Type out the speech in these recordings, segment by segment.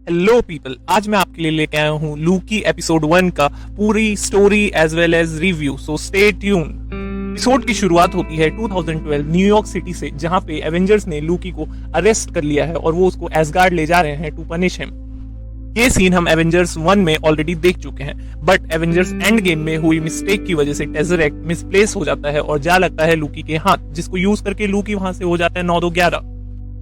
Hello people, आज मैं आपके लिए लेके आया हूँ लूकी एपिसोड 1 का पूरी story as well as review, so stay tune. Episode की शुरुआत होती है 2012 न्यूयॉर्क सिटी से, जहाँ पे एवेंजर्स ने लूकी को अरेस्ट कर लिया है और वो उसको एसगार्ड ले जा रहे हैं टू पनिश हिम। ये सीन हम एवेंजर्स 1 में ऑलरेडी देख चुके हैं, बट एवेंजर्स एंड गेम में हुई मिस्टेक की वजह से टेज़रेक्ट मिसप्लेस हो जाता है और जा लगता है लूकी के हाथ, जिसको यूज करके लूकी वहां से हो जाता है 9-2-11।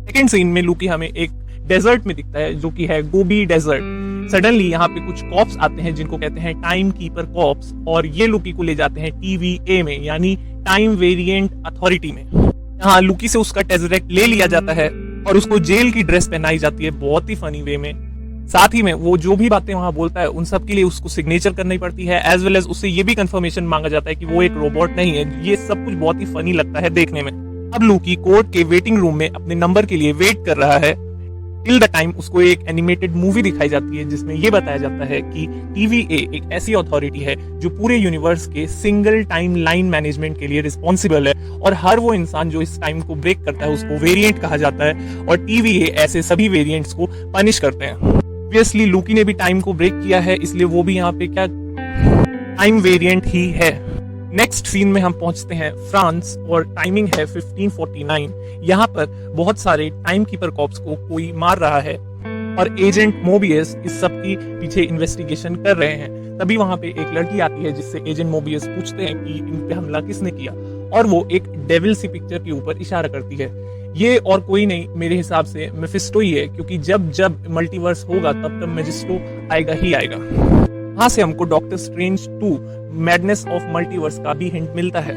सेकेंड सीन में लूकी हमें एक डेजर्ट में दिखता है, जो कि है गोबी डेजर्ट। सडनली यहाँ पे कुछ कॉप्स आते हैं जिनको कहते हैं टाइम कीपर कॉप्स, और ये लूकी को ले जाते हैं TVA में, यानी टाइम वेरिएंट अथॉरिटी में। यहाँ लूकी से उसका टेज़रेक्ट ले लिया जाता है और उसको जेल की ड्रेस पहनाई जाती है, बहुत ही फनी वे में। साथ ही में वो जो भी बातें वहां बोलता है उन सब के लिए उसको सिग्नेचर करनी पड़ती है, एज वेल एज उससे ये भी कंफर्मेशन मांगा जाता है कि वो एक रोबोट नहीं है। ये सब कुछ बहुत ही फनी लगता है देखने में। अब लूकी कोर्ट के वेटिंग रूम में अपने नंबर के लिए वेट कर रहा है। टिल द टाइम उसको एक एनिमेटेड मूवी दिखाई जाती है, जिसमें ये बताया जाता है कि TVA एक ऐसी अथॉरिटी है जो पूरे यूनिवर्स के सिंगल टाइम लाइन मैनेजमेंट के लिए रिस्पॉन्सिबल है, और हर वो इंसान जो इस टाइम को ब्रेक करता है उसको वेरिएंट कहा जाता है, और TVA ऐसे सभी वेरिएंट्स को पनिश करते हैं। ऑब्वियसली लूकी ने भी टाइम को ब्रेक किया है, इसलिए वो भी यहाँ पे क्या टाइम वेरिएंट ही है। नेक्स्ट सीन में हम पहुंचते हैं फ्रांस, और टाइमिंग है 1549। यहाँ पर बहुत सारे टाइम कीपर कॉप्स को कोई मार रहा है, और एजेंट मोबियस इस सब की पीछे इन्वेस्टिगेशन कर रहे हैं। तभी वहां पे एक लड़की आती है, जिससे एजेंट मोबियस पूछते हैं कि इन पे हमला किसने किया, और वो एक डेविल सी पिक्चर के ऊपर इशारा करती है। ये और कोई नहीं, मेरे हिसाब से मेफिस्टो ही है, क्योंकि जब जब मल्टीवर्स होगा तब तब मेफिस्टो आएगा ही आएगा। वहां से हमको doctor strange 2 madness of multiverse का भी हिंट मिलता है।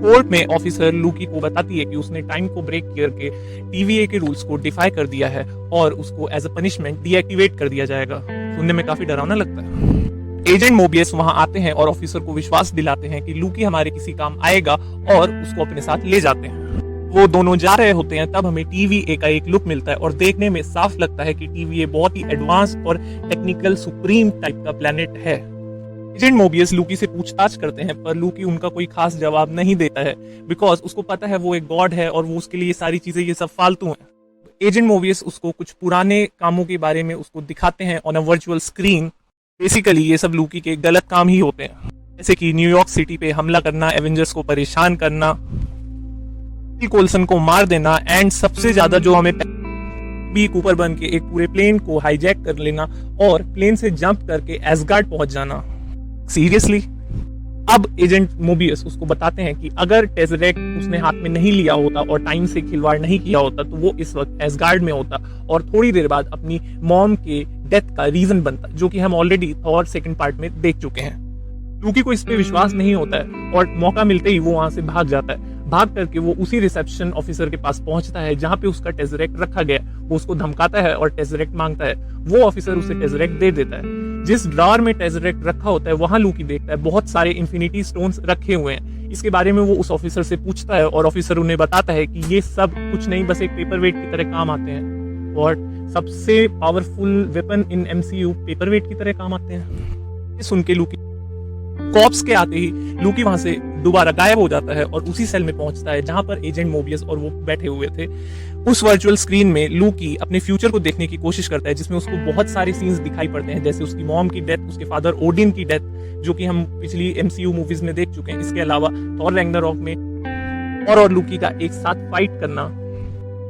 कोर्ट में ऑफिसर लूकी को बताती है कि उसने टाइम को ब्रेक करके TVA के रूल्स को डिफाई कर दिया है, और उसको एज अ पनिशमेंट डीएक्टिवेट कर दिया जाएगा। सुनने में काफी डरावना लगता है। एजेंट मोबियस वहां आते हैं और ऑफिसर को विश्वास दिलाते हैं कि लूकी हमारे किसी काम आएगा, और उसको अपने साथ ले जाते हैं। वो दोनों जा रहे होते हैं, तब हमें TVA का एक लुक मिलता है, और देखने में साफ लगता है कि TVA बहुत ही एडवांस और टेक्निकल सुप्रीम टाइप का प्लेनेट है। एजेंट मोबियस लूकी से पूछताछ करते हैं, पर लूकी उनका कोई खास जवाब नहीं देता है, बिकॉज उसको पता है वो एक गॉड है और वो उसके लिए ये सारी चीजें ये सब फालतू हैं। एजेंट मोबियस उसको कुछ पुराने कामों के बारे में उसको दिखाते हैं on a virtual screen. Basically ये सब लूकी के गलत काम ही होते हैं, जैसे कि न्यूयॉर्क सिटी पे हमला करना, एवेंजर्स को परेशान करना, कोल्सन को मार देना, एंड सबसे ज्यादा जो हमें बी कूपर बन के एक पूरे प्लेन को हाईजैक कर लेना और प्लेन से जंप करके एसगार्ड पहुंच जाना। सीरियसली। अब एजेंट मोबियस उसको बताते हैं कि अगर टेज़रेक्ट उसने हाथ में नहीं लिया होता और टाइम से खिलवाड़ नहीं किया होता, तो वो इस वक्त एसगार्ड में होता और थोड़ी देर बाद अपनी मॉम के डेथ का रीजन बनता, जो कि हम ऑलरेडी थॉर सेकंड पार्ट में देख चुके हैं। लूकी को इस पे विश्वास नहीं होता है, और मौका मिलते ही वो वहां से भाग जाता है। भाग करके वो उसी रिसेप्शन ऑफिसर के पास पहुंचता है जहां पे उसका टेज़रेक्ट रखा गया। वो उसको धमकाता है और टेज़रेक्ट मांगता है। वो ऑफिसर उसे टेज़रेक्ट दे देता है। जिस ड्रॉअर में टेज़रेक्ट रखा होता है वहां लूकी देखता है बहुत सारे इन्फिनिटी स्टोन्स रखे हुए हैं। इसके बारे में वो उस ऑफिसर से पूछता है, और ऑफिसर उन्हें बताता है कि ये सब कुछ नहीं, बस एक पेपर वेट की तरह काम आते हैं, और सबसे powerful weapon in MCU paperweight की तरह काम आते हैं। सुन के लूकी कॉप्स के आते ही लूकी वहां से दोबारा गायब हो जाता है और उसी सेल में पहुंचता है जहां पर एजेंट मोबियस और वो बैठे हुए थे। उस वर्चुअल स्क्रीन में लूकी अपने फ्यूचर को देखने की कोशिश करता है, जिसमें उसको बहुत सारे सीन्स दिखाई पड़ते हैं, जैसे उसकी मॉम की डेथ, उसके फादर ओडिन की डेथ, जो कि हम पिछली MCU मूवीज में देख चुके हैं। इसके अलावा थॉर रैग्नारोक में और लूकी का एक साथ फाइट करना।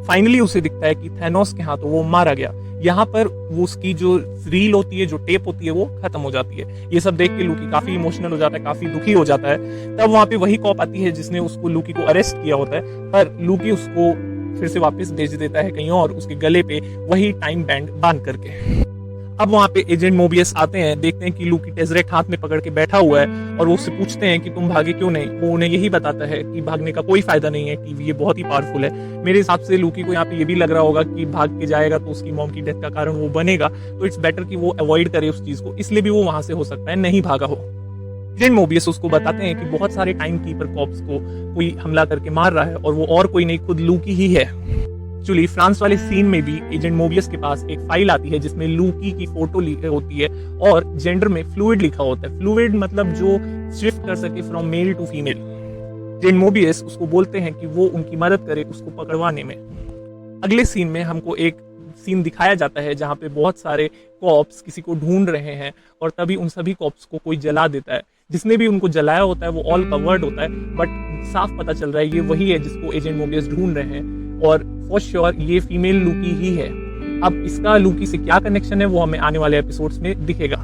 फाइनली उसे दिखता है कि थैनोस के हाथों वो मारा गया। यहाँ पर वो उसकी जो रील होती है, जो टेप होती है, वो खत्म हो जाती है। ये सब देख के लूकी काफी इमोशनल हो जाता है, काफी दुखी हो जाता है। तब वहां पे वही कॉप आती है जिसने उसको लूकी को अरेस्ट किया होता है, पर लूकी उसको फिर से वापस भेज देता है कहीं और, उसके गले पे वही टाइम बैंड बांध करके। अब वहां पे एजेंट मोबियस आते हैं, देखते हैं कि लूकी टेज़रेक्ट हाथ में पकड़ के बैठा हुआ है, और वो उससे पूछते हैं कि तुम भागे क्यों नहीं। वो उन्हें यही बताता है कि भागने का कोई फायदा नहीं है, TVA बहुत ही पावरफुल है। मेरे हिसाब से लूकी को यहाँ पे ये भी लग रहा होगा कि भाग के जाएगा तो उसकी मॉम की डेथ का कारण वो बनेगा, तो इट्स बेटर कि वो अवॉइड करे उस चीज को, इसलिए भी वो वहां से हो सकता है नहीं भागा हो। एजेंट मोबियस उसको बताते हैं कि बहुत सारे टाइम कीपर कॉप्स को कोई हमला करके मार रहा है, और वो और कोई नहीं, खुद लूकी ही है। एक्चुअली फ्रांस वाले सीन में भी एजेंट मोबियस के पास एक फाइल आती है जिसमें लूकी की फोटो होती है, और जेंडर में फ्लूइड लिखा होता है। फ्लूइड मतलब जो शिफ्ट कर सके from male to female. Agent Mobius उसको बोलते हैं कि वो उनकी मदद करे उसको पकड़वाने में। अगले सीन में हमको एक सीन दिखाया जाता है जहाँ पे बहुत सारे कॉप्स किसी को ढूंढ रहे हैं और तभी उन सभी कॉप्स को कोई जला देता है। जिसने भी उनको जलाया होता है वो ऑल कवर्ड होता है, बट साफ पता चल रहा है ये वही है जिसको एजेंट मोबियस ढूंढ रहे हैं और फॉर श्योर ये फीमेल लूकी ही है। अब इसका लूकी से क्या कनेक्शन है वो हमें आने वाले एपिसोड्स में दिखेगा।